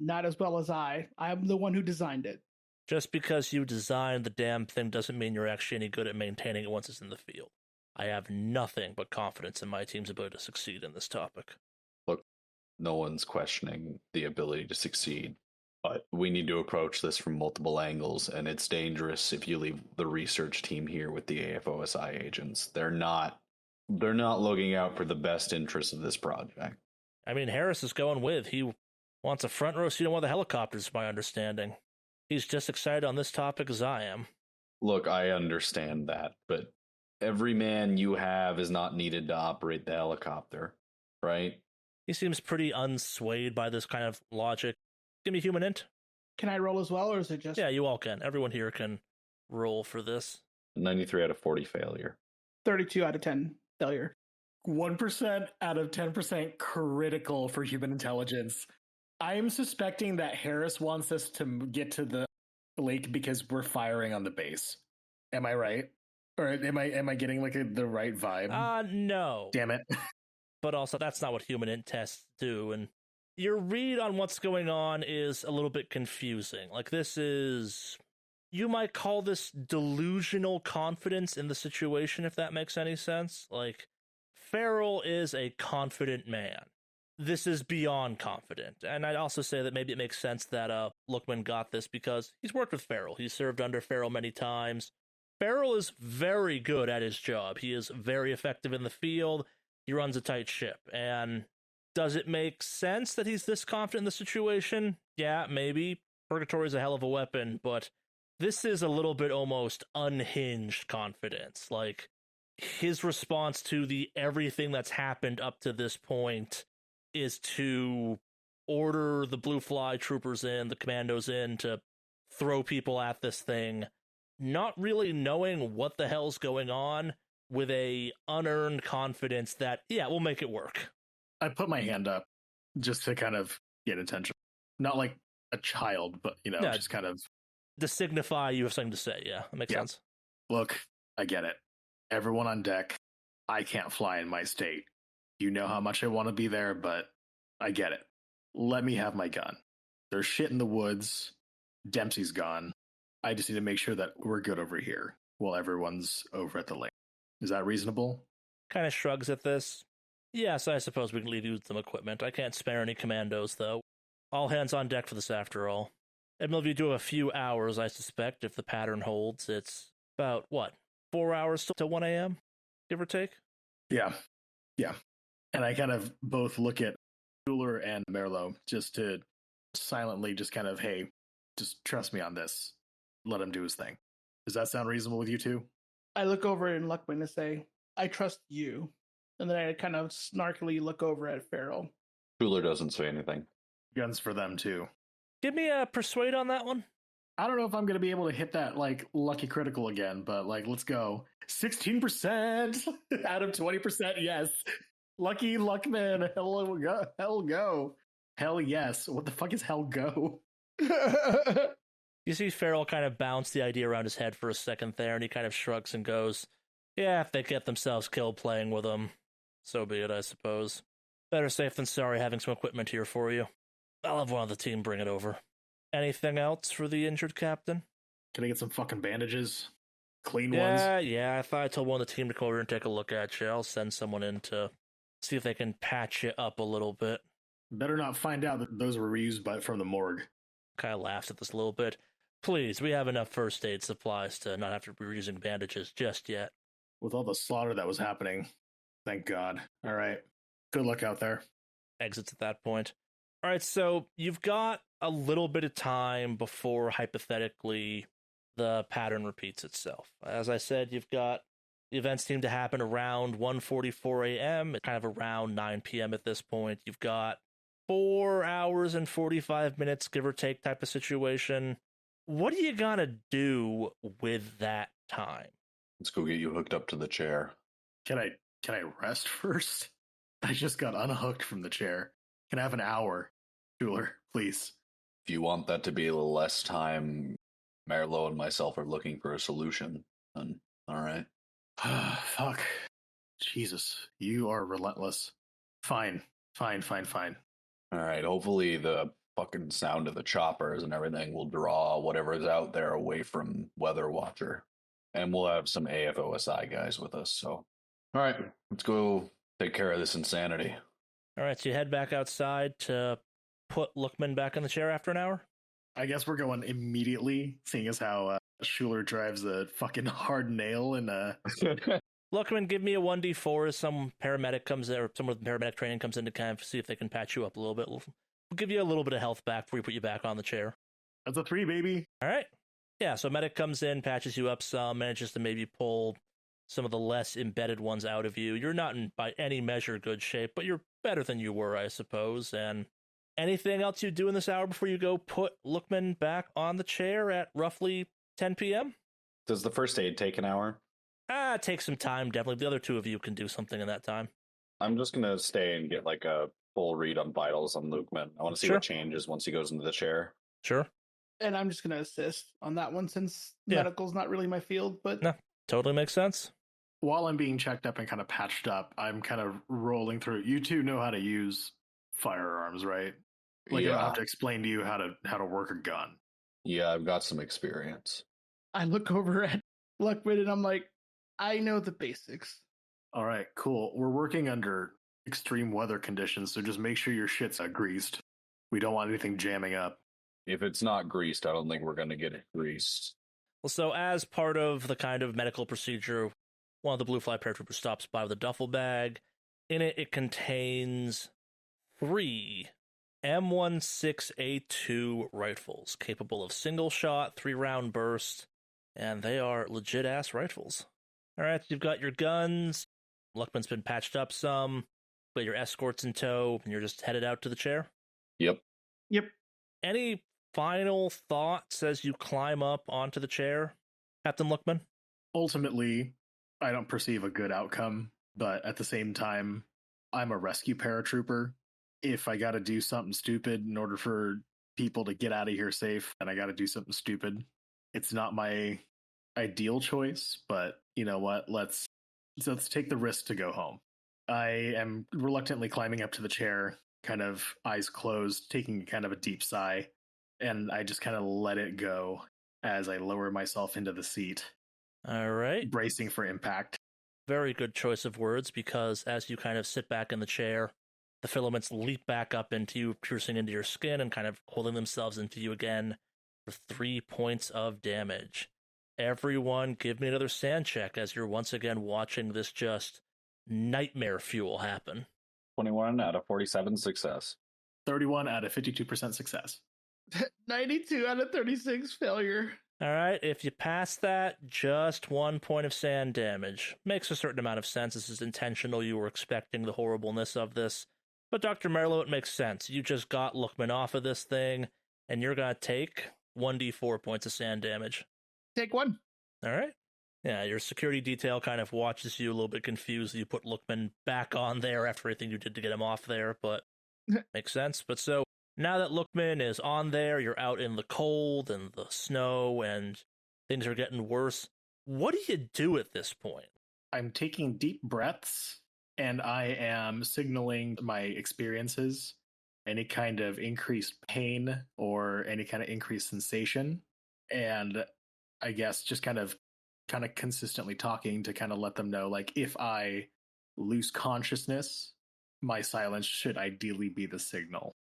Not as well as I. I'm the one who designed it.
Just because you designed the damn thing doesn't mean you're actually any good at maintaining it once it's in the field. I have nothing but confidence in my team's ability to succeed in this topic.
Look, no one's questioning the ability to succeed, but we need to approach this from multiple angles, and it's dangerous if you leave the research team here with the AFOSI agents. They're not looking out for the best interests of this project.
I mean, Harris is going with. He wants a front row seat on one of the helicopters, my understanding. He's just excited on this topic as I am.
Look, I understand that, but every man you have is not needed to operate the helicopter, right?
He seems pretty unswayed by this kind of logic. Give me human int.
Can I roll as well, or is it just...
Yeah, you all can. Everyone here can roll for this.
93 out of 40 failure.
32 out of 10 failure.
1% out of 10% critical for human intelligence. I am suspecting that Harris wants us to get to the lake because we're firing on the base. Am I right? Or am I getting like the right vibe?
No.
Damn it.
But also, that's not what human int tests do, and your read on what's going on is a little bit confusing. Like, this is... You might call this delusional confidence in the situation, if that makes any sense. Like, Farrell is a confident man. This is beyond confident. And I'd also say that maybe it makes sense that Lookman got this because he's worked with Farrell. He's served under Farrell many times. Farrell is very good at his job. He is very effective in the field. He runs a tight ship. And does it make sense that he's this confident in the situation? Yeah, maybe. Purgatory is a hell of a weapon, but this is a little bit almost unhinged confidence. Like, his response to the everything that's happened up to this point is to order the blue fly troopers in, the commandos in, to throw people at this thing, not really knowing what the hell's going on, with a unearned confidence that, yeah, we'll make it work.
I put my hand up just to kind of get attention. Not like a child, but,
Yeah.
just kind of...
To signify you have something to say, yeah, that makes sense.
Look, I get it. Everyone on deck, I can't fly in my state. You know how much I want to be there, but I get it. Let me have my gun. There's shit in the woods. Dempsey's gone. I just need to make sure that we're good over here while everyone's over at the lake. Is that reasonable?
Kind of shrugs at this. Yes, I suppose we can leave you with some equipment. I can't spare any commandos, though. All hands on deck for this, after all. MLV do have a few hours, I suspect, if the pattern holds. It's about, 4 hours till 1 a.m., give or take?
Yeah. And I kind of both look at Schuler and Merlo just to silently just kind of, hey, just trust me on this. Let him do his thing. Does that sound reasonable with you two?
I look over at Luckman and say, I trust you. And then I kind of snarkily look over at Farrell.
Schuler doesn't say anything.
Guns for them too.
Give me a persuade on that one.
I don't know if I'm going to be able to hit that, lucky critical again, but, let's go. 16% out of 20%, yes. Lucky Luckman, hell go. Hell yes. What the fuck is hell go?
You see Farrell kind of bounce the idea around his head for a second there, and he kind of shrugs and goes, yeah, if they get themselves killed playing with them, so be it, I suppose. Better safe than sorry having some equipment here for you. I'll have one of the team bring it over. Anything else for the injured captain?
Can I get some fucking bandages? Clean
ones?
ones?
Yeah, I thought I told one of the team to come over and take a look at you. I'll send someone in to see if they can patch you up a little bit.
Better not find out that those were reused from the morgue.
Kind of laughs at this a little bit. Please, we have enough first aid supplies to not have to be reusing bandages just yet.
With all the slaughter that was happening. Thank God. All right. Good luck out there.
Exits at that point. All right, so you've got a little bit of time before, hypothetically, the pattern repeats itself. As I said, you've got the events seem to happen around 1:44 a.m., kind of around 9 p.m. at this point. You've got 4 hours and 45 minutes, give or take, type of situation. What are you gonna do with that time?
Let's go get you hooked up to the chair.
Can I rest first? I just got unhooked from the chair. Can I have an hour? Schuler, please.
If you want that to be a little less time, Merlo and myself are looking for a solution. Then, all right.
Fuck. Jesus, you are relentless. Fine. All
right, hopefully the fucking sound of the choppers and everything will draw whatever is out there away from Weather Watcher. And we'll have some AFOSI guys with us, so. All right, let's go take care of this insanity.
All right, so you head back outside to put Lookman back in the chair after an hour?
I guess we're going immediately, seeing as how Schuler drives a fucking hard nail in
Lookman, give me a 1d4 as some paramedic comes there, or someone with paramedic training comes in to kind of see if they can patch you up a little bit. We'll give you a little bit of health back before we put you back on the chair.
That's a 3, baby.
All right. Yeah, so medic comes in, patches you up some, manages to maybe pull some of the less embedded ones out of you. You're not in, by any measure, good shape, but you're better than you were, I suppose. And anything else you do in this hour before you go put Lookman back on the chair at roughly 10 p.m.?
Does the first aid take an hour?
It takes some time, definitely. The other two of you can do something in that time.
I'm just going to stay and get like a full read on vitals on Lookman. I want to see what changes once he goes into the chair.
Sure.
And I'm just going to assist on that one since medical's not really my field, but...
No, totally makes sense.
While I'm being checked up and kind of patched up, I'm kind of rolling through. You two know how to use firearms, right? Like, I don't have to explain to you how to work a gun.
Yeah, I've got some experience.
I look over at Luckman and I'm like, I know the basics.
All right, cool. We're working under extreme weather conditions, so just make sure your shit's greased. We don't want anything jamming up.
If it's not greased, I don't think we're going to get it greased.
Well, so as part of the kind of medical procedure, one of the Blue Fly paratroopers stops by with a duffel bag. In it, it contains 3 M16A2 rifles, capable of single shot, 3-round burst, and they are legit-ass rifles. All right, you've got your guns. Luckman's been patched up some. Got your escorts in tow, and you're just headed out to the chair?
Yep.
Any final thoughts as you climb up onto the chair, Captain Lookman?
Ultimately, I don't perceive a good outcome, but at the same time, I'm a rescue paratrooper. If I got to do something stupid in order for people to get out of here safe, then I got to do something stupid. It's not my ideal choice, but you know what? Let's take the risk to go home. I am reluctantly climbing up to the chair, kind of eyes closed, taking kind of a deep sigh, and I just kind of let it go as I lower myself into the seat.
All right.
Bracing for impact.
Very good choice of words, because as you kind of sit back in the chair, the filaments leap back up into you, piercing into your skin and kind of holding themselves into you again for 3 points of damage. Everyone, give me another sand check as you're once again watching this just nightmare fuel happen.
21 out of 47 success.
31 out of 52% success.
92 out of 36 failure.
All right, if you pass that, just 1 point of sand damage. Makes a certain amount of sense. This is intentional. You were expecting the horribleness of this. But Dr. Merlo, it makes sense. You just got Lookman off of this thing, and you're going to take 1d4 points of sand damage.
Take 1.
All right. Yeah, your security detail kind of watches you a little bit confused. You put Lookman back on there after everything you did to get him off there, but Makes sense. But so now that Lookman is on there, you're out in the cold and the snow and things are getting worse. What do you do at this point?
I'm taking deep breaths and I am signaling my experiences, any kind of increased pain or any kind of increased sensation. And I guess just kind of consistently talking to kind of let them know, like, if I lose consciousness, my silence should ideally be the signal.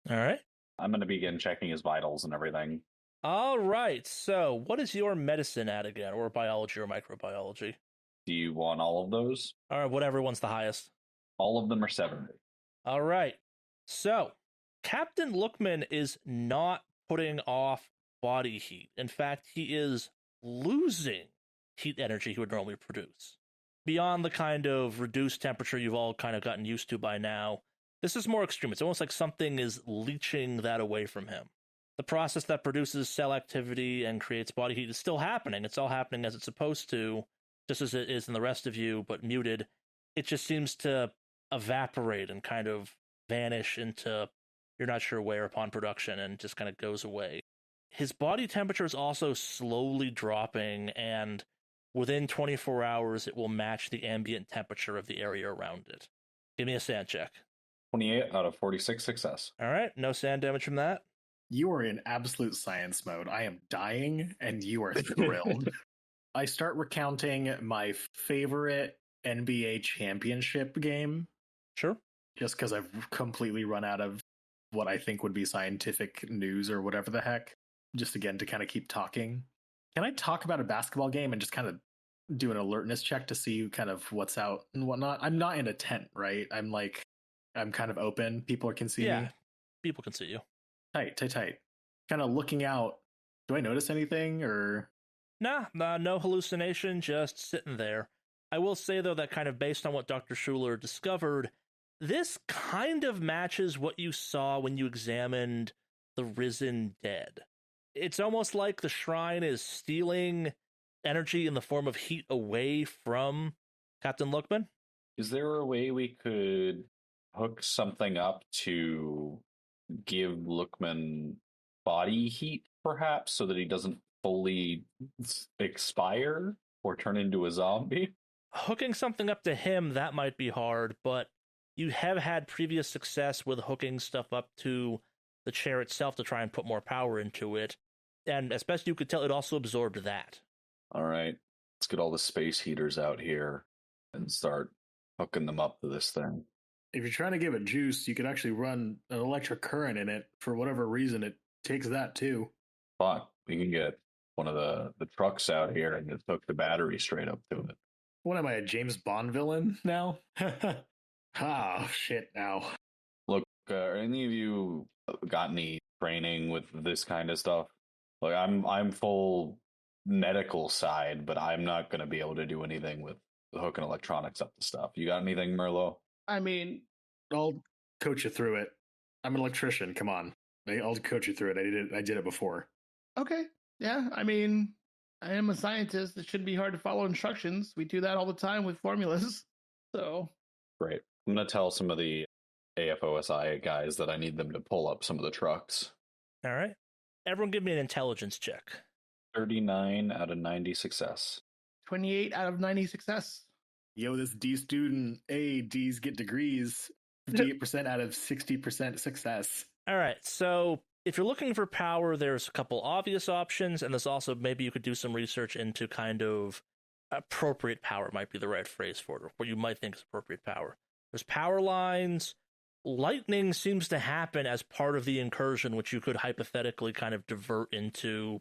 All right.
I'm going to begin checking his vitals and everything.
All right. So what is your medicine at again, or biology or microbiology?
Do you want all of those?
All right, whatever one's the highest.
All of them are 70.
All right. So Captain Lookman is not putting off body heat. In fact, he is losing heat energy he would normally produce. Beyond the kind of reduced temperature you've all kind of gotten used to by now, this is more extreme. It's almost like something is leeching that away from him. The process that produces cell activity and creates body heat is still happening. It's all happening as it's supposed to, just as it is in the rest of you, but muted. It just seems to evaporate and kind of vanish into you're not sure where upon production and just kind of goes away. His body temperature is also slowly dropping, and within 24 hours, it will match the ambient temperature of the area around it. Give me a sand check.
28 out of 46 success.
All right, no sand damage from that.
You are in absolute science mode. I am dying, and you are thrilled. I start recounting my favorite NBA championship game.
Sure.
Just because I've completely run out of what I think would be scientific news or whatever the heck. Just again to kind of keep talking. Can I talk about a basketball game and just kind of do an alertness check to see kind of what's out and whatnot? I'm not in a tent, right? I'm kind of open. People can see me.
People can see you.
Tight. Kind of looking out. Do I notice anything or?
Nah, no hallucination, just sitting there. I will say, though, that kind of based on what Dr. Schuler discovered, this kind of matches what you saw when you examined the risen dead. It's almost like the shrine is stealing energy in the form of heat away from Captain Lookman.
Is there a way we could hook something up to give Lookman body heat, perhaps, so that he doesn't fully expire or turn into a zombie?
Hooking something up to him, that might be hard, but you have had previous success with hooking stuff up to the chair itself to try and put more power into it. And as best you could tell, it also absorbed that.
All right, let's get all the space heaters out here and start hooking them up to this thing.
If you're trying to give it juice, you could actually run an electric current in it. For whatever reason, it takes that too.
Fuck, we can get one of the trucks out here and just hook the battery straight up to it.
What am I, a James Bond villain now? Shit now.
Look, are any of you got any training with this kind of stuff? Like, I'm full medical side, but I'm not going to be able to do anything with hooking electronics up to stuff. You got anything, Merlot?
I mean,
I'll coach you through it. I'm an electrician. Come on, I'll coach you through it. I did it before.
Okay. Yeah. I mean, I am a scientist. It shouldn't be hard to follow instructions. We do that all the time with formulas. So.
Great. I'm going to tell some of the AFOSI guys that I need them to pull up some of the trucks.
All right. Everyone give me an intelligence check.
39 out of 90 success.
28 out of 90 success.
Yo, this D student. Hey, D's get degrees. 58% out of 60% success.
All right. So if you're looking for power, there's a couple obvious options, and there's also maybe you could do some research into kind of appropriate power might be the right phrase for it, or what you might think is appropriate power. There's power lines. Lightning seems to happen as part of the incursion, which you could hypothetically kind of divert into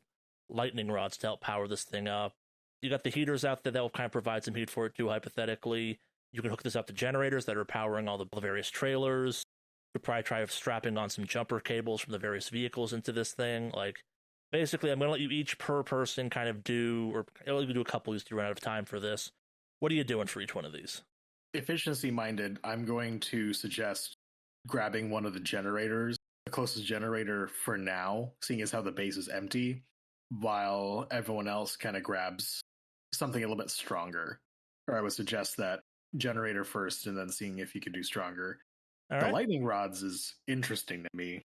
lightning rods to help power this thing up. You got the heaters out there that will kind of provide some heat for it too, hypothetically. You can hook this up to generators that are powering all the various trailers. You could probably try strapping on some jumper cables from the various vehicles into this thing. Like, basically, I'm going to let you each per person kind of do, or I'll do a couple of these to run out of time for this. What are you doing for each one of these?
Efficiency minded, I'm going to suggest grabbing one of the generators, the closest generator for now, seeing as how the base is empty, while everyone else kind of grabs something a little bit stronger. Or I would suggest that generator first and then seeing if you could do stronger.
All
The
right.
lightning rods is interesting to me.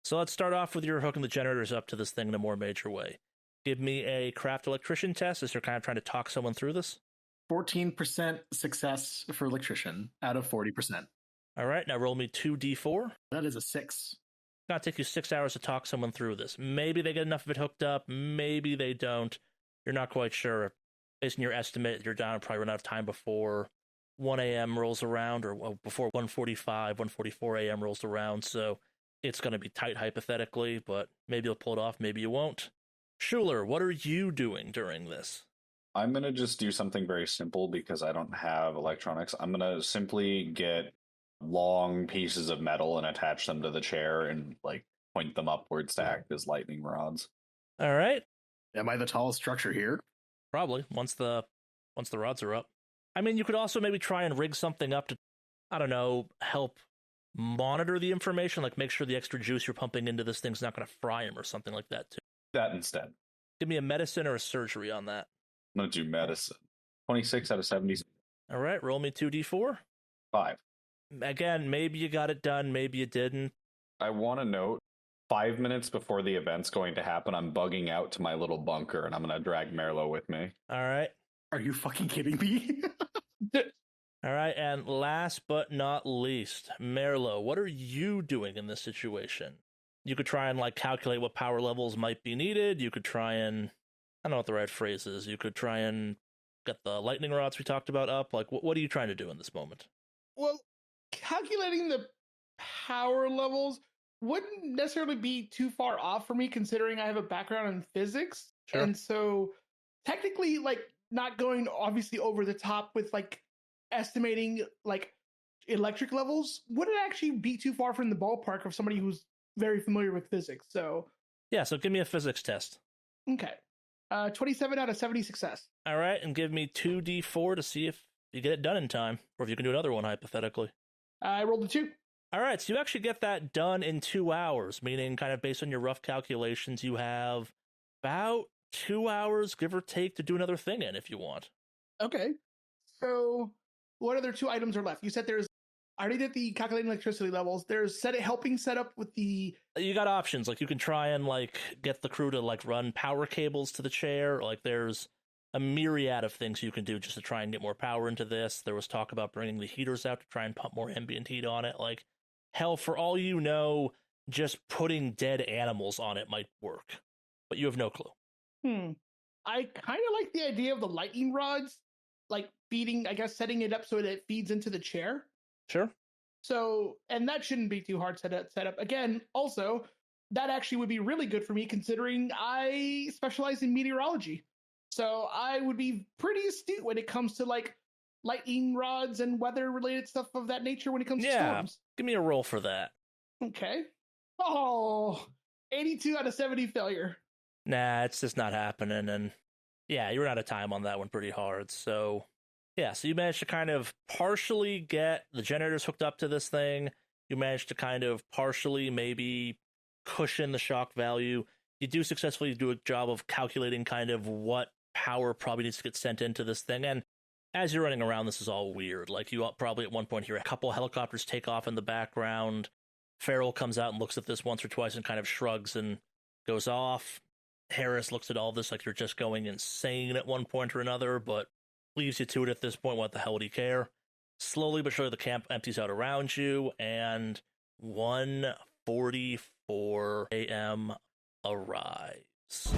So let's start off with your hooking the generators up to this thing in a more major way. Give me a craft electrician test as you're kind of trying to talk someone through this.
14% success for electrician out of 40%.
All right, now roll me 2d4.
That is a 6.
It's going to take you 6 hours to talk someone through this. Maybe they get enough of it hooked up, maybe they don't. You're not quite sure. Based on your estimate, you're down, probably run out of time before 1 a.m. rolls around, or before 1:45, 1:44 a.m. rolls around, so it's going to be tight hypothetically, but maybe you'll pull it off, maybe you won't. Schuler, what are you doing during this?
I'm going to just do something very simple because I don't have electronics. I'm going to simply get long pieces of metal and attach them to the chair and like point them upwards to act as lightning rods.
All right,
Am I the tallest structure here?
probably once the rods are up. I mean, you could also maybe try and rig something up to, I don't know, help monitor the information, like make sure the extra juice you're pumping into this thing's not going to fry him or something like that too.
That instead.
Give me a medicine or a surgery on that.
I'm going to do medicine. 26 out of 70.
All right, roll me 2d4.
5.
Again, maybe you got it done, maybe you didn't.
I want to note 5 minutes before the event's going to happen, I'm bugging out to my little bunker and I'm going to drag Merlo with me.
All right.
Are you fucking kidding me?
All right, and last but not least, Merlo, what are you doing in this situation? You could try and like calculate what power levels might be needed. You could try and, I don't know what the right phrase is. You could try and get the lightning rods we talked about up. Like, what are you trying to do in this moment?
Well, calculating the power levels wouldn't necessarily be too far off for me, considering I have a background in physics.
Sure.
And so technically, like, not going obviously over the top with like estimating like electric levels wouldn't actually be too far from the ballpark of somebody who's very familiar with physics. So
Yeah, so give me a physics test.
okay. 27 out of 70 success.
All right, and give me 2d4 to see if you get it done in time, or if you can do another one hypothetically.
I rolled a 2.
All right, so you actually get that done in 2 hours, meaning kind of based on your rough calculations, you have about 2 hours, give or take, to do another thing in if you want.
Okay. So what other 2 items are left? You said I already did the calculating electricity levels. There's helping set up with the...
You got options, like you can try and like get the crew to like run power cables to the chair. Like there's a myriad of things you can do just to try and get more power into this. There was talk about bringing the heaters out to try and pump more ambient heat on it. Like, hell, for all you know, just putting dead animals on it might work, but you have no clue.
I kind of like the idea of the lightning rods, like feeding, I guess, setting it up so that it feeds into the chair.
Sure.
So, and that shouldn't be too hard set up. Again, also, that actually would be really good for me considering I specialize in meteorology. So I would be pretty astute when it comes to like lightning rods and weather related stuff of that nature when it comes to storms.
Give me a roll for that.
Okay. Oh, 82 out of 70 failure.
Nah, it's just not happening. And yeah, you ran out of time on that one pretty hard. So yeah, so you managed to kind of partially get the generators hooked up to this thing. You managed to kind of partially maybe cushion the shock value. You do successfully do a job of calculating kind of what power probably needs to get sent into this thing. And as you're running around, this is all weird. Like you probably at one point hear a couple helicopters take off in the background. Farrell comes out and looks at this once or twice and kind of shrugs and goes off. Harris looks at all this like you're just going insane at one point or another, but leaves you to it at this point. What the hell would he care? Slowly but surely the camp empties out around you, and 1:44 a.m. arrives.